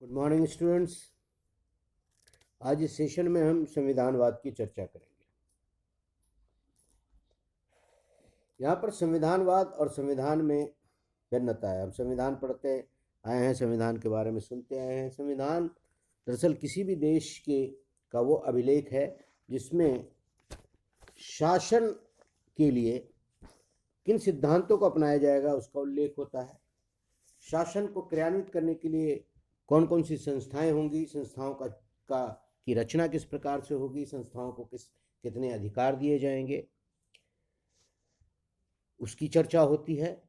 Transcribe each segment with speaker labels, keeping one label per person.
Speaker 1: Good morning students. आज इस session में हम संविधानवाद की चर्चा करेंगे। यहाँ पर संविधानवाद और संविधान में भिन्नता है। हम संविधान पढ़ते आए हैं, संविधान के बारे में सुनते आए हैं। संविधान दरअसल किसी भी देश के का वो अभिलेख है जिसमें शासन के लिए किन सिद्धांतों को अपनाया जाएगा उसका उल्लेख होता है। शासन को क्रियान्वित करने के लिए कौन कौन सी संस्थाएं होंगी, संस्थाओं का की रचना किस प्रकार से होगी, संस्थाओं को कितने अधिकार दिए जाएंगे, उसकी चर्चा होती है।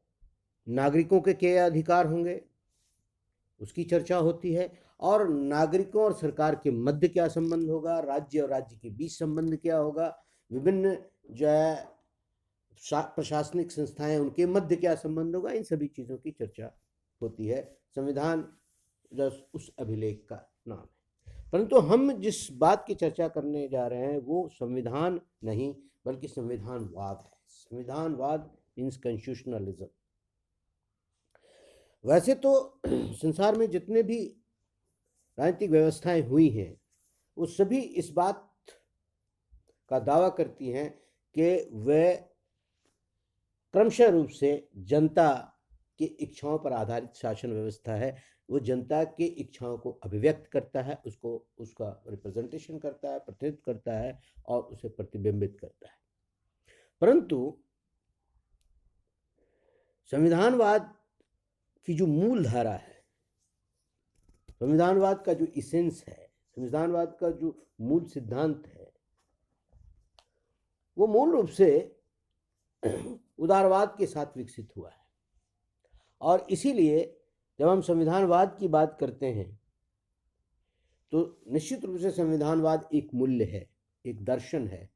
Speaker 1: नागरिकों के क्या अधिकार होंगे उसकी चर्चा होती है। और नागरिकों और सरकार के मध्य क्या संबंध होगा, राज्य और राज्य के बीच संबंध क्या होगा, विभिन्न जो है प्रशासनिक संस्थाएं उनके मध्य क्या संबंध होगा, इन सभी चीज़ों की चर्चा होती है। संविधान जो उस अभिलेख का नाम है। परंतु हम जिस बात की चर्चा करने जा रहे हैं वो संविधान नहीं बल्कि संविधानवाद है। संविधानवाद मीन्स कॉन्स्टिट्यूशनलिज्म। वैसे तो संसार में जितने भी राजनीतिक व्यवस्थाएं हुई हैं वो सभी इस बात का दावा करती हैं कि वह क्रमशः रूप से जनता की इच्छाओं पर आधारित शासन व्यवस्था है। वो जनता की इच्छाओं को अभिव्यक्त करता है, उसका रिप्रेजेंटेशन करता है, प्रतिनिधित्व करता है और उसे प्रतिबिंबित करता है। परंतु संविधानवाद की जो मूल धारा है, संविधानवाद का जो इसेंस है, संविधानवाद का जो मूल सिद्धांत है, वो मूल रूप से उदारवाद के साथ विकसित हुआ है। और इसीलिए जब हम संविधानवाद की बात करते हैं तो निश्चित रूप से संविधानवाद एक मूल्य है, एक दर्शन है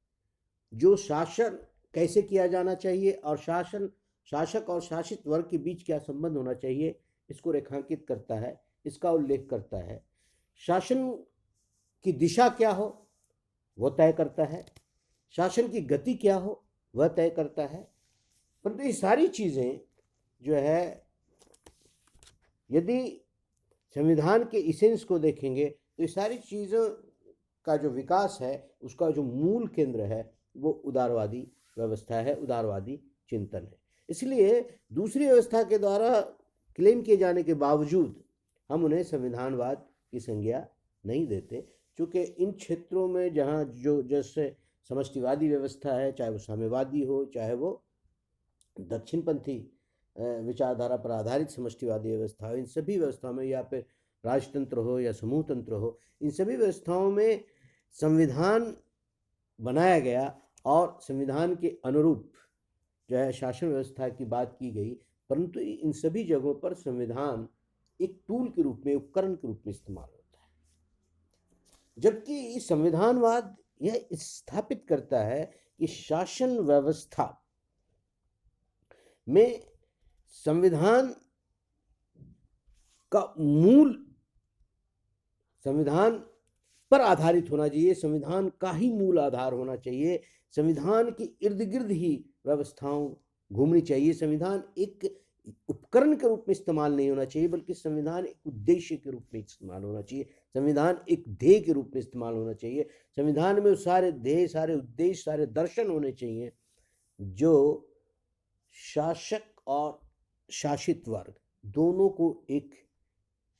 Speaker 1: जो शासन कैसे किया जाना चाहिए और शासक और शासित वर्ग के बीच क्या संबंध होना चाहिए इसको रेखांकित करता है, इसका उल्लेख करता है। शासन की दिशा क्या हो वह तय करता है, शासन की गति क्या हो वह तय करता है। परंतु ये सारी चीज़ें जो है, यदि संविधान के इसेंस को देखेंगे तो ये सारी चीज़ों का जो विकास है उसका जो मूल केंद्र है वो उदारवादी व्यवस्था है, उदारवादी चिंतन है। इसलिए दूसरी व्यवस्था के द्वारा क्लेम किए जाने के बावजूद हम उन्हें संविधानवाद की संज्ञा नहीं देते, क्योंकि इन क्षेत्रों में जहाँ जो जैसे समष्टिवादी व्यवस्था है, चाहे वो साम्यवादी हो, चाहे वो दक्षिणपंथी विचारधारा पर आधारित समष्टिवादी व्यवस्था हो, इन सभी व्यवस्थाओं में, या फिर राजतंत्र हो या समूह तंत्र हो, इन सभी व्यवस्थाओं में संविधान बनाया गया और संविधान के अनुरूप जो है शासन व्यवस्था की बात की गई। परंतु इन सभी जगहों पर संविधान एक टूल के रूप में, उपकरण के रूप में इस्तेमाल होता है। जबकि संविधानवाद यह स्थापित करता है कि शासन व्यवस्था में संविधान का मूल संविधान पर आधारित होना चाहिए, संविधान का ही मूल आधार होना चाहिए, संविधान के इर्द गिर्द ही व्यवस्थाओं घूमनी चाहिए। संविधान एक उपकरण के रूप में इस्तेमाल नहीं होना चाहिए बल्कि संविधान एक उद्देश्य के रूप में इस्तेमाल होना चाहिए, संविधान एक ध्येय के रूप में इस्तेमाल होना चाहिए। संविधान में सारे ध्येय, सारे उद्देश्य, सारे दर्शन होने चाहिए जो शासक और शासित वर्ग दोनों को एक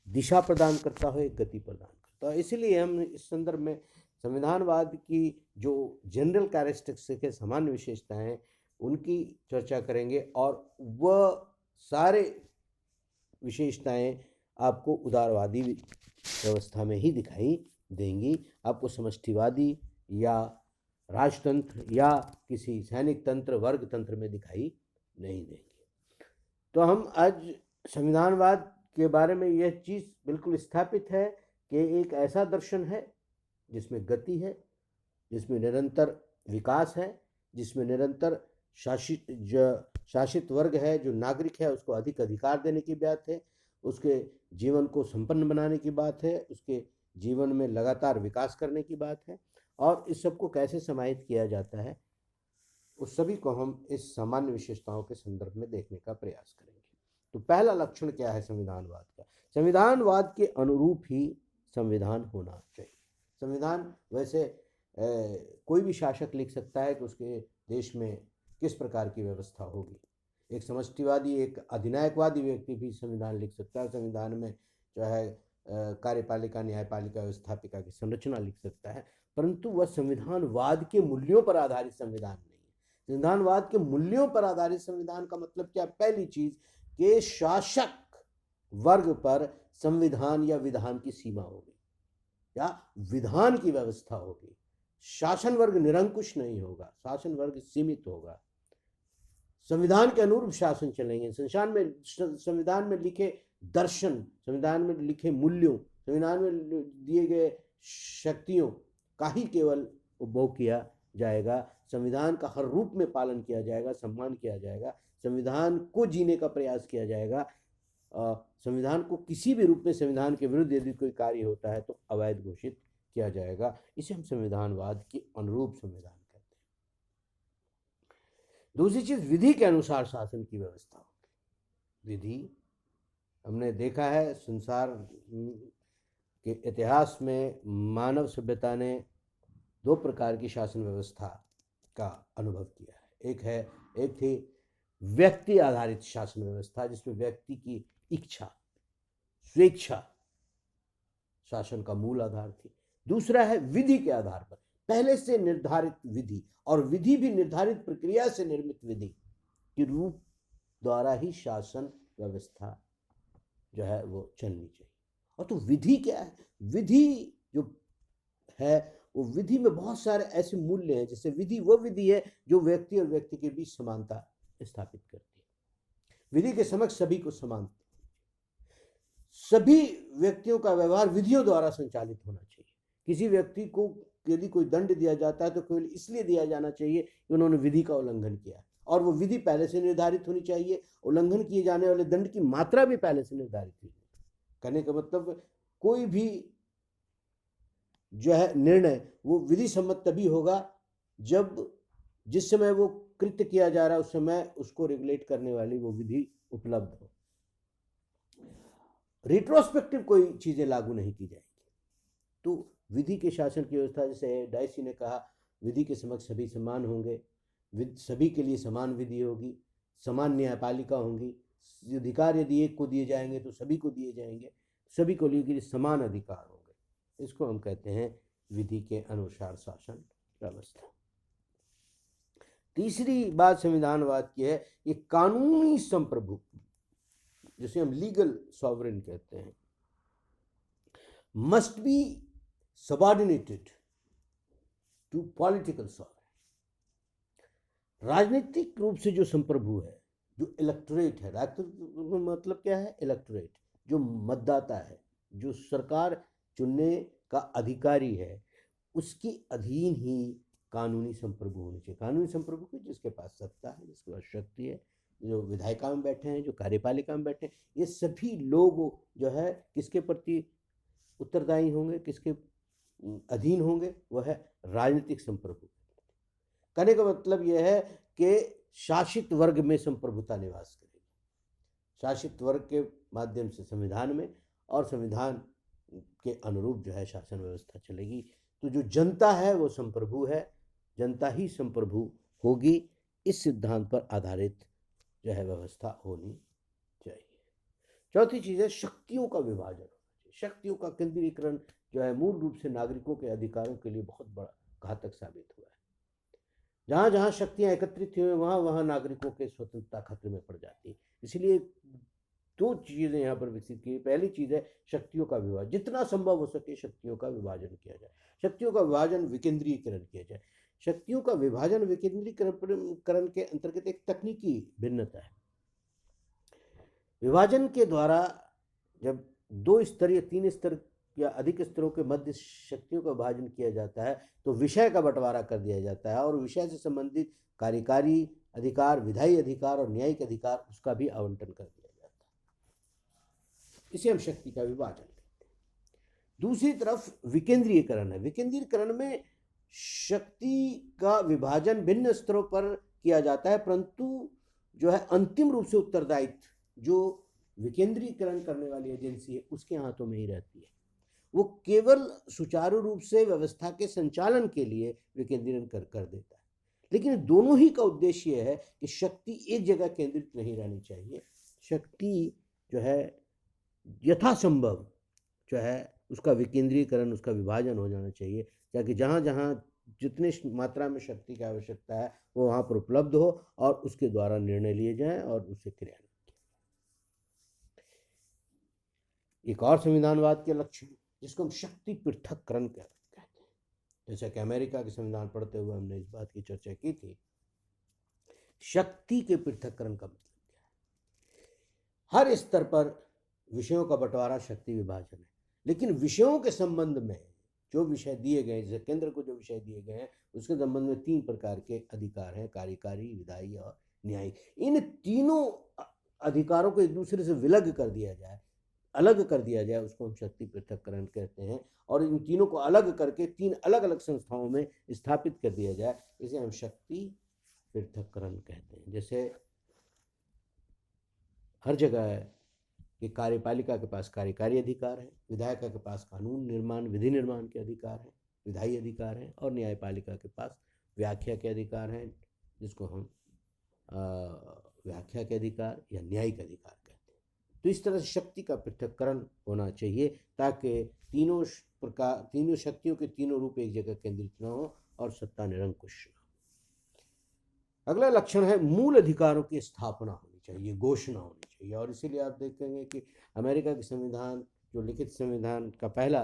Speaker 1: दिशा प्रदान करता हो, एक गति प्रदान करता हो। इसलिए हम इस संदर्भ में संविधानवाद की जो जनरल कैरेक्टरिस्टिक्स के सामान्य विशेषताएं हैं उनकी चर्चा करेंगे और वह सारे विशेषताएं आपको उदारवादी व्यवस्था में ही दिखाई देंगी, आपको समष्टिवादी या राजतंत्र या किसी सैनिक तंत्र, वर्ग तंत्र में दिखाई नहीं देंगी। तो हम आज संविधानवाद के बारे में यह चीज़ बिल्कुल स्थापित है कि एक ऐसा दर्शन है जिसमें गति है, जिसमें निरंतर विकास है, जिसमें निरंतर शासित वर्ग है, जो नागरिक है, उसको अधिक अधिकार देने की बात है, उसके जीवन को संपन्न बनाने की बात है, उसके जीवन में लगातार विकास करने की बात है। और इस सब को कैसे समाहित किया जाता है उस सभी को हम इस सामान्य विशेषताओं के संदर्भ में देखने का प्रयास करेंगे। तो पहला लक्षण क्या है संविधानवाद का? संविधानवाद के अनुरूप ही संविधान होना चाहिए। संविधान वैसे कोई भी शासक लिख सकता है कि उसके देश में किस प्रकार की व्यवस्था होगी। एक समष्टिवादी, एक अधिनायकवादी व्यक्ति भी संविधान लिख सकता है। संविधान में जो है कार्यपालिका, न्यायपालिका, व्यवस्थापिका की संरचना लिख सकता है, परंतु वह संविधानवाद के मूल्यों पर आधारित संविधान नहीं है। संविधानवाद के मूल्यों पर आधारित संविधान का मतलब क्या? पहली चीज कि शासक वर्ग पर संविधान या विधान की सीमा होगी या विधान की व्यवस्था होगी। शासन वर्ग निरंकुश नहीं होगा, शासन वर्ग सीमित होगा। संविधान के अनुरूप शासन चलेंगे। संविधान में लिखे दर्शन, संविधान में लिखे मूल्यों, संविधान में दिए गए शक्तियों का ही केवल उपभोग किया जाएगा। संविधान का हर रूप में पालन किया जाएगा, सम्मान किया जाएगा, संविधान को जीने का प्रयास किया जाएगा। संविधान को किसी भी रूप में संविधान के विरुद्ध यदि कोई कार्य होता है तो अवैध घोषित किया जाएगा। इसे हम संविधानवाद के अनुरूप संविधान कहते हैं। दूसरी चीज, विधि के अनुसार शासन की व्यवस्था होगी। विधि, हमने देखा है संसार के इतिहास में मानव सभ्यता ने दो प्रकार की शासन व्यवस्था का अनुभव किया है। एक थी व्यक्ति आधारित शासन व्यवस्था, जिसमें व्यक्ति की इच्छा, स्वेच्छा शासन का मूल आधार थी। दूसरा है विधि के आधार पर, पहले से निर्धारित विधि, और विधि भी निर्धारित प्रक्रिया से निर्मित विधि के रूप द्वारा ही शासन व्यवस्था जो है वो चलनी चाहिए। और तो विधि क्या है? विधि जो है वो विधि में बहुत सारे ऐसे मूल्य हैं। जैसे विधि वो विधि है जो व्यक्ति और व्यक्ति के बीच समानता स्थापित करती है। विधि के समक्ष सभी को समान, सभी व्यक्तियों का व्यवहार विधियों द्वारा संचालित होना चाहिए। किसी व्यक्ति को यदि कोई दंड दिया जाता है तो केवल इसलिए दिया जाना चाहिए कि उन्होंने विधि का उल्लंघन किया, और वो विधि पहले से निर्धारित होनी चाहिए। उल्लंघन किए जाने वाले दंड की मात्रा भी पहले से निर्धारित हुई। कहने का मतलब कोई भी जो है निर्णय वो विधि सम्मत तभी होगा जब जिस समय वो कृत्य किया जा रहा है उस समय उसको रेगुलेट करने वाली वो विधि उपलब्ध हो। रिट्रोस्पेक्टिव कोई चीजें लागू नहीं की जाएंगी। तो विधि के शासन की व्यवस्था, जैसे डायसी ने कहा, विधि के समक्ष सभी समान होंगे, सभी के लिए समान विधि होगी, समान न्यायपालिका होंगी, अधिकार यदि एक को दिए जाएंगे तो सभी को दिए जाएंगे, सभी को लिए समान अधिकार होंगे। इसको हम कहते हैं विधि के अनुसार शासन व्यवस्था। तीसरी बात संविधानवाद की है, ये कानूनी संप्रभु, जिसे हम लीगल सॉवरेन कहते हैं, must be subordinated to political sovereign. राजनीतिक रूप से जो संप्रभु है, जो इलेक्टोरेट है, मतलब क्या है? इलेक्टोरेट, जो मतदाता है, जो सरकार चुनने का अधिकारी है, उसके अधीन ही कानूनी संप्रभु होने चाहिए। कानूनी संप्रभु को जिसके पास सत्ता है, जिसके पास शक्ति है, जो विधायिका में बैठे हैं, जो कार्यपालिका में बैठे हैं, ये सभी लोग जो है किसके प्रति उत्तरदायी होंगे, किसके अधीन होंगे? वह है राजनीतिक संप्रभु। कहने का मतलब यह है कि शासित वर्ग में संप्रभुता निवास करेगी। शासित वर्ग के माध्यम से संविधान में, और संविधान के अनुरूप जो है शासन व्यवस्था चलेगी। तो जो जनता है वो संप्रभु है, जनता ही संप्रभु होगी। इस सिद्धांत पर आधारित जो है व्यवस्था होनी चाहिए। चौथी चीज है शक्तियों का विभाजन होना चाहिए। शक्तियों का केंद्रीकरण जो है मूल रूप से नागरिकों के अधिकारों के लिए बहुत बड़ा घातक साबित हुआ है। जहां जहां शक्तियां एकत्रित हुई वहां वहां नागरिकों के स्वतंत्रता खतरे में पड़ जाती है। इसलिए दो चीजें यहाँ पर विकसित की। पहली चीज है शक्तियों का विभाजन, जितना संभव हो सके शक्तियों का विभाजन किया जाए, शक्तियों का विभाजन विकेंद्रीकरण किया जाए। शक्तियों का विभाजन विकेंद्रीकरण के अंतर्गत एक तकनीकी भिन्नता है। विभाजन के द्वारा जब 2 स्तर या 3 स्तर या अधिक स्तरों के मध्य शक्तियों का विभाजन किया जाता है तो विषय का बंटवारा कर दिया जाता है, और विषय से संबंधित कार्यकारी अधिकार, विधायी अधिकार और न्यायिक अधिकार उसका भी आवंटन कर दिया जाता है। इसे हम शक्ति का विभाजन कहते हैं। दूसरी तरफ विकेंद्रीकरण है। विकेंद्रीकरण में शक्ति का विभाजन भिन्न स्तरों पर किया जाता है, परंतु जो है अंतिम रूप से उत्तरदायित्व जो विकेंद्रीकरण करने वाली एजेंसी है उसके हाथों में ही रहती है। वो केवल सुचारू रूप से व्यवस्था के संचालन के लिए विकेंद्रीकरण कर देता है। लेकिन दोनों ही का उद्देश्य यह है कि शक्ति एक जगह केंद्रित नहीं रहनी चाहिए। शक्ति जो है यथासंभव जो है उसका विकेंद्रीकरण, उसका विभाजन हो जाना चाहिए, ताकि जहाँ जहाँ जितने मात्रा में शक्ति की आवश्यकता है वो वहाँ पर उपलब्ध हो और उसके द्वारा निर्णय लिए जाएं और उसे क्रियान्वित किया। एक और संविधानवाद के लक्ष्य जिसको हम शक्ति पृथक्करण कहते हैं, जैसा कि अमेरिका के संविधान पढ़ते हुए हमने इस बात की चर्चा की थी। शक्ति के पृथक्करण का मतलब क्या है? हर स्तर पर विषयों का बंटवारा शक्ति विभाजन है, लेकिन विषयों के संबंध में जो विषय दिए गए, जैसे केंद्र को जो विषय दिए गए हैं उसके संबंध में 3 प्रकार के अधिकार हैं, कार्यकारी, विधायी और न्यायिक। इन तीनों अधिकारों को एक दूसरे से विलग कर दिया जाए, अलग कर दिया जाए, उसको हम शक्ति पृथक्करण कहते हैं। और इन तीनों को अलग करके 3 अलग अलग संस्थाओं में स्थापित कर दिया जाए, इसे हम शक्ति पृथक्करण कहते हैं। जैसे हर जगह है कि कार्यपालिका के पास कार्यकारी अधिकार है, विधायिका के पास कानून निर्माण, विधि निर्माण के अधिकार हैं, विधायी अधिकार हैं, और न्यायपालिका के पास व्याख्या के अधिकार हैं, जिसको हम व्याख्या के अधिकार या न्यायिक अधिकार कहते हैं। तो इस तरह से शक्ति का पृथक्करण होना चाहिए ताकि तीनों शक्तियों के तीनों रूप एक जगह केंद्रित न हो और सत्ता निरंकुश न हो। अगला लक्षण है मूल अधिकारों की स्थापना होनी चाहिए, घोषणा होनी चाहिए। और इसीलिए आप देखेंगे कि अमेरिका के संविधान, जो लिखित संविधान का पहला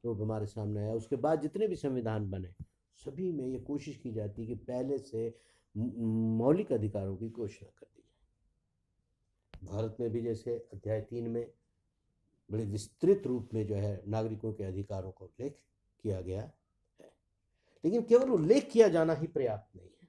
Speaker 1: रूप हमारे सामने आया, उसके बाद जितने भी संविधान बने सभी में ये कोशिश की जाती है कि पहले से मौलिक अधिकारों की घोषणा कर दी जाए। भारत में भी जैसे अध्याय 3 में बड़े विस्तृत रूप में जो है नागरिकों के अधिकारों का उल्लेख किया गया है, लेकिन केवल उल्लेख किया जाना ही पर्याप्त नहीं है।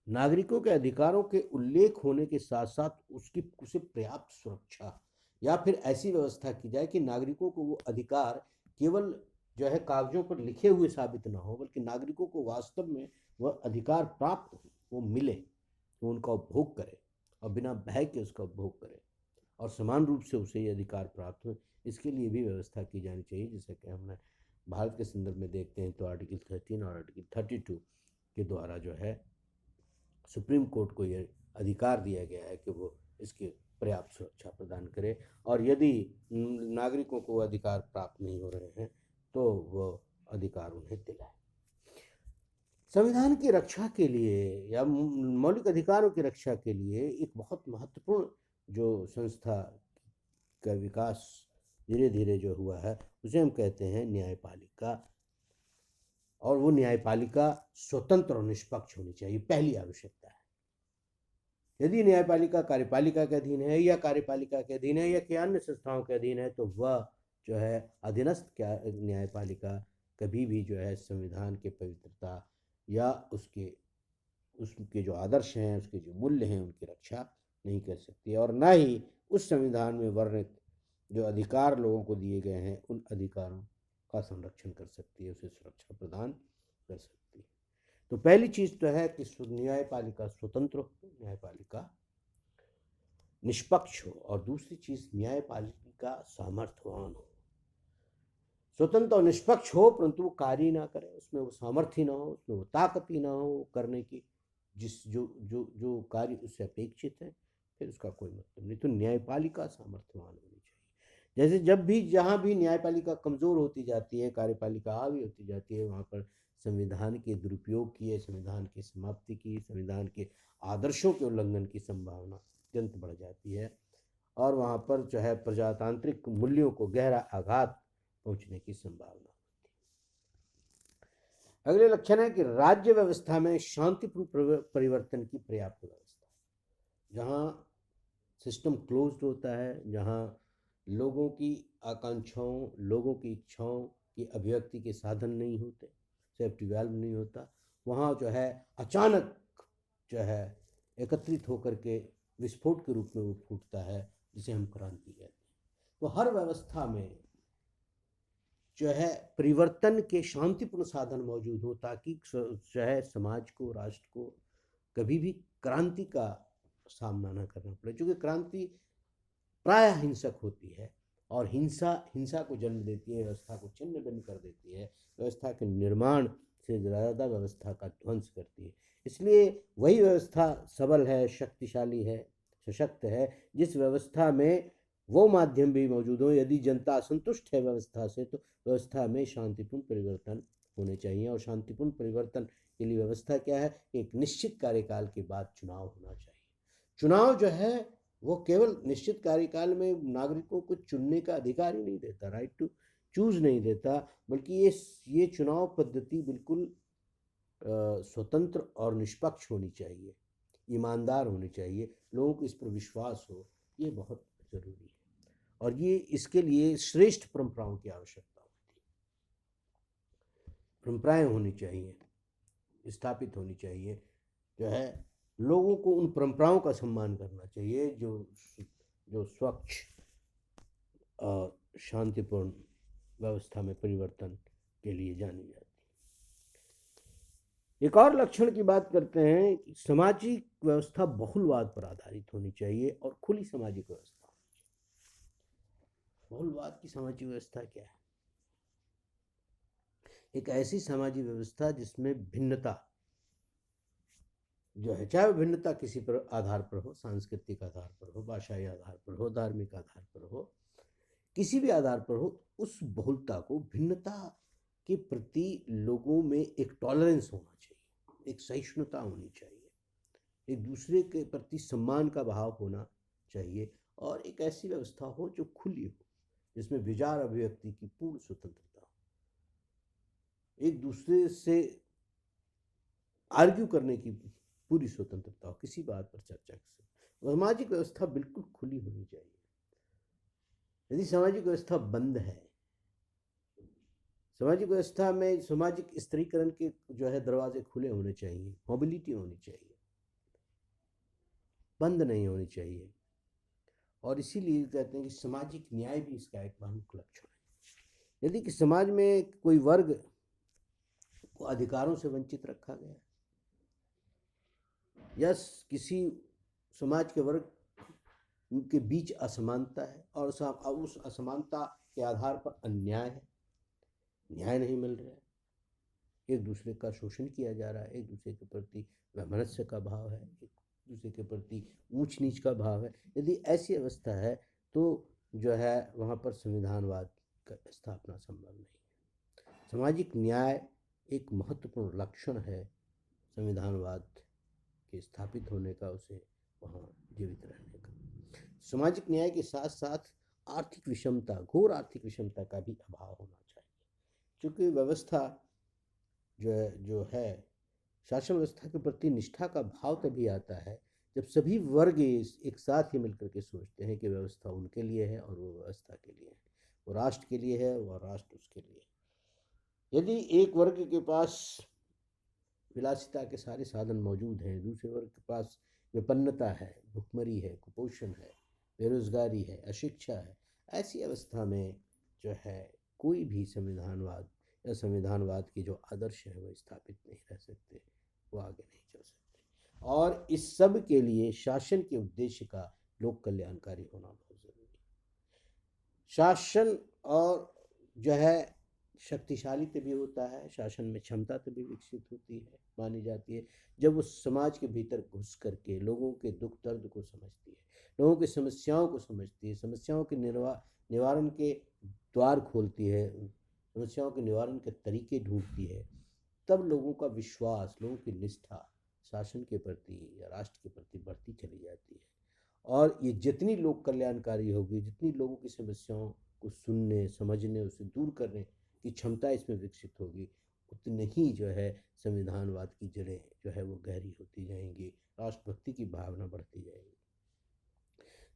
Speaker 1: नागरिकों के अधिकारों के उल्लेख होने के साथ साथ उसे पर्याप्त सुरक्षा या फिर ऐसी व्यवस्था की जाए कि नागरिकों को वो अधिकार केवल जो है कागजों पर लिखे हुए साबित ना हो, बल्कि नागरिकों को वास्तव में वह अधिकार प्राप्त हो, वो मिले, वो उनका उपभोग करे और बिना भय के उसका उपभोग करे और समान रूप से उसे ये अधिकार प्राप्त हो। इसके लिए भी व्यवस्था की जानी चाहिए। जैसे कि हमने भारत के संदर्भ में देखते हैं तो आर्टिकल 13 और आर्टिकल 32 के द्वारा जो है सुप्रीम कोर्ट को यह अधिकार दिया गया है कि वो इसकी पर्याप्त सुरक्षा प्रदान करे, और यदि नागरिकों को अधिकार प्राप्त नहीं हो रहे हैं तो वो अधिकार उन्हें दिलाए। संविधान की रक्षा के लिए या मौलिक अधिकारों की रक्षा के लिए एक बहुत महत्वपूर्ण जो संस्था का विकास धीरे धीरे जो हुआ है उसे हम कहते हैं न्यायपालिका। और वो न्यायपालिका स्वतंत्र और निष्पक्ष होनी चाहिए, पहली आवश्यकता है। यदि न्यायपालिका कार्यपालिका के अधीन है या कार्यपालिका के अधीन है या कि अन्य संस्थाओं के अधीन है तो वह जो है अधीनस्थ न्यायपालिका कभी भी जो है संविधान के पवित्रता या उसके जो आदर्श हैं, उसके जो मूल्य हैं, उनकी रक्षा नहीं कर सकती, और ना ही उस संविधान में वर्णित जो अधिकार लोगों को दिए गए हैं उन अधिकारों का संरक्षण कर सकती है, उसे सुरक्षा प्रदान कर सकती है। तो पहली चीज तो है कि न्यायपालिका स्वतंत्र हो, न्यायपालिका निष्पक्ष हो, और दूसरी चीज न्यायपालिका सामर्थ्यवान हो। स्वतंत्र और निष्पक्ष हो परंतु वो कार्य ना करे, उसमें वो सामर्थ्य ना हो, उसमें वो ताकत ही ना हो करने की, जो कार्य उससे अपेक्षित है, फिर उसका कोई मतलब नहीं। तो न्यायपालिका सामर्थ्यवान होनी चाहिए। जैसे जब भी जहाँ भी न्यायपालिका कमजोर होती जाती है, कार्यपालिका हावी होती जाती है, वहाँ पर संविधान के दुरुपयोग की, संविधान की समाप्ति की, संविधान के आदर्शों के उल्लंघन की संभावना अत्यंत बढ़ जाती है, और वहाँ पर जो है प्रजातांत्रिक मूल्यों को गहरा आघात पहुंचने की संभावना होती है। अगले लक्षण है कि राज्य व्यवस्था में शांतिपूर्ण परिवर्तन की पर्याप्त व्यवस्था। जहाँ सिस्टम क्लोज्ड होता है, जहाँ लोगों की आकांक्षाओं, लोगों की इच्छाओं की अभिव्यक्ति के साधन नहीं होते, सेफ्टी वैल्व नहीं होता, वहाँ जो है अचानक जो है एकत्रित होकर के विस्फोट के रूप में वो फूटता है, जिसे हम क्रांति कहते हैं। तो हर व्यवस्था में जो है परिवर्तन के शांतिपूर्ण साधन मौजूद हो, ताकि जो है समाज को, राष्ट्र को कभी भी क्रांति का सामना न करना पड़े, क्योंकि क्रांति प्रायः हिंसक होती है और हिंसा को जन्म देती है, व्यवस्था को छिन्न भिन्न कर देती है, व्यवस्था के निर्माण से ज़्यादा व्यवस्था का ध्वंस करती है। इसलिए वही व्यवस्था सबल है, शक्तिशाली है, सशक्त है, जिस व्यवस्था में वो माध्यम भी मौजूद हो, यदि जनता असंतुष्ट है व्यवस्था से तो व्यवस्था में शांतिपूर्ण परिवर्तन होने चाहिए। और शांतिपूर्ण परिवर्तन के लिए व्यवस्था क्या है? एक निश्चित कार्यकाल के बाद चुनाव होना चाहिए। चुनाव जो है वो केवल निश्चित कार्यकाल में नागरिकों को चुनने का अधिकार ही नहीं देता, राइट टू चूज नहीं देता, बल्कि ये चुनाव पद्धति बिल्कुल स्वतंत्र और निष्पक्ष होनी चाहिए, ईमानदार होनी चाहिए, लोगों को इस पर विश्वास हो, ये बहुत ज़रूरी है। और ये इसके लिए श्रेष्ठ परंपराओं की आवश्यकता होती है। परंपराएं होनी चाहिए, स्थापित होनी चाहिए, जो है लोगों को उन परंपराओं का सम्मान करना चाहिए जो स्वच्छ शांतिपूर्ण व्यवस्था में परिवर्तन के लिए जानी जाती है। एक और लक्षण की बात करते हैं कि सामाजिक व्यवस्था बहुलवाद पर आधारित होनी चाहिए और खुली सामाजिक व्यवस्था। बहुलवाद की सामाजिक व्यवस्था क्या है? एक ऐसी सामाजिक व्यवस्था जिसमें भिन्नता जो है, चाहे भिन्नता किसी पर आधार पर हो, सांस्कृतिक आधार पर हो, भाषाई आधार पर हो, धार्मिक आधार पर हो, किसी भी आधार पर हो, उस बहुलता को, भिन्नता के प्रति लोगों में एक टॉलरेंस होना चाहिए, एक सहिष्णुता होनी चाहिए, एक दूसरे के प्रति सम्मान का भाव होना चाहिए, और एक ऐसी व्यवस्था हो जो खुली हो, जिसमें विचार अभिव्यक्ति की पूर्ण स्वतंत्रता हो, एक दूसरे से आर्ग्यू करने की पूरी स्वतंत्रता हो, किसी बात पर चर्चा कर। सामाजिक व्यवस्था बिल्कुल खुली होनी चाहिए। यदि सामाजिक व्यवस्था बंद है, सामाजिक व्यवस्था में सामाजिक स्त्रीकरण के जो है दरवाजे खुले होने चाहिए, मोबिलिटी होनी चाहिए, बंद नहीं होनी चाहिए। और इसीलिए कहते हैं कि सामाजिक न्याय भी इसका एक प्रमुख लक्षण है। यदि कि समाज में कोई वर्ग को अधिकारों से वंचित रखा गया या किसी समाज के वर्ग के बीच असमानता है और उस असमानता के आधार पर अन्याय है, न्याय नहीं मिल रहा है, एक दूसरे का शोषण किया जा रहा है, एक दूसरे के प्रति वैमनस्य का भाव है, एक दूसरे के प्रति ऊंच नीच का भाव है, यदि ऐसी अवस्था है तो जो है वहाँ पर संविधानवाद का स्थापना संभव नहीं है। सामाजिक न्याय एक महत्वपूर्ण लक्षण है संविधानवाद के स्थापित होने का, उसे वहाँ जीवित रहने का। सामाजिक न्याय के साथ साथ आर्थिक विषमता, घोर आर्थिक विषमता का भी अभाव होना चाहिए, क्योंकि व्यवस्था जो है शासन व्यवस्था के प्रति निष्ठा का भाव तभी आता है जब सभी वर्ग एक साथ ही मिलकर के सोचते हैं कि व्यवस्था उनके लिए है और वो व्यवस्था के लिए है, वो राष्ट्र के लिए है, वो राष्ट्र उसके लिए है। यदि एक वर्ग के पास विलासिता के सारे साधन मौजूद हैं, दूसरे वर्ग के पास विपन्नता है, भुखमरी है, कुपोषण है, बेरोजगारी है, अशिक्षा है, ऐसी अवस्था में जो है कोई भी संविधानवाद या संविधानवाद के जो आदर्श हैं वो स्थापित नहीं रह सकते, वो आगे नहीं चल सकते। और इस सब के लिए शासन के उद्देश्य का लोक कल्याणकारी होना बहुत जरूरी है। शासन और जो है शक्तिशाली तभी होता है, शासन में क्षमता तभी विकसित होती है, मानी जाती है, जब वो समाज के भीतर घुस करके लोगों के दुख दर्द को समझती है, लोगों की समस्याओं को समझती है, समस्याओं के निवारण के द्वार खोलती है, समस्याओं के निवारण के तरीके ढूंढती है, तब लोगों का विश्वास, लोगों की निष्ठा शासन के प्रति या राष्ट्र के प्रति बढ़ती चली जाती है। और ये जितनी लोक कल्याणकारी होगी, जितनी लोगों की समस्याओं को सुनने, समझने, उसे दूर करने की क्षमता इसमें विकसित होगी, उतनी ही जो है संविधानवाद की जड़ें जो है वो गहरी होती जाएंगी, राष्ट्रभक्ति की भावना बढ़ती जाएगी।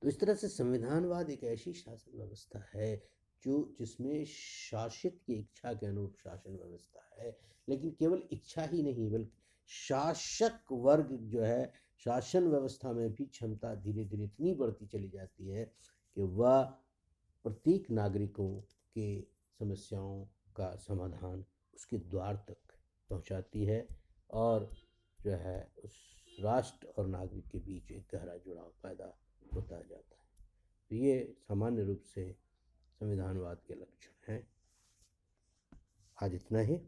Speaker 1: तो इस तरह से संविधानवाद एक ऐसी शासन व्यवस्था है जिसमें शासित की इच्छा के अनुरूप शासन व्यवस्था है, लेकिन केवल इच्छा ही नहीं बल्कि शासक वर्ग जो है शासन व्यवस्था में भी क्षमता धीरे धीरे इतनी बढ़ती चली जाती है कि वह प्रत्येक नागरिकों के समस्याओं का समाधान उसके द्वार तक पहुंचाती है और जो है उस राष्ट्र और नागरिक के बीच एक गहरा जुड़ाव पैदा होता जाता है। तो ये सामान्य रूप से संविधानवाद के लक्षण हैं। आज इतना ही।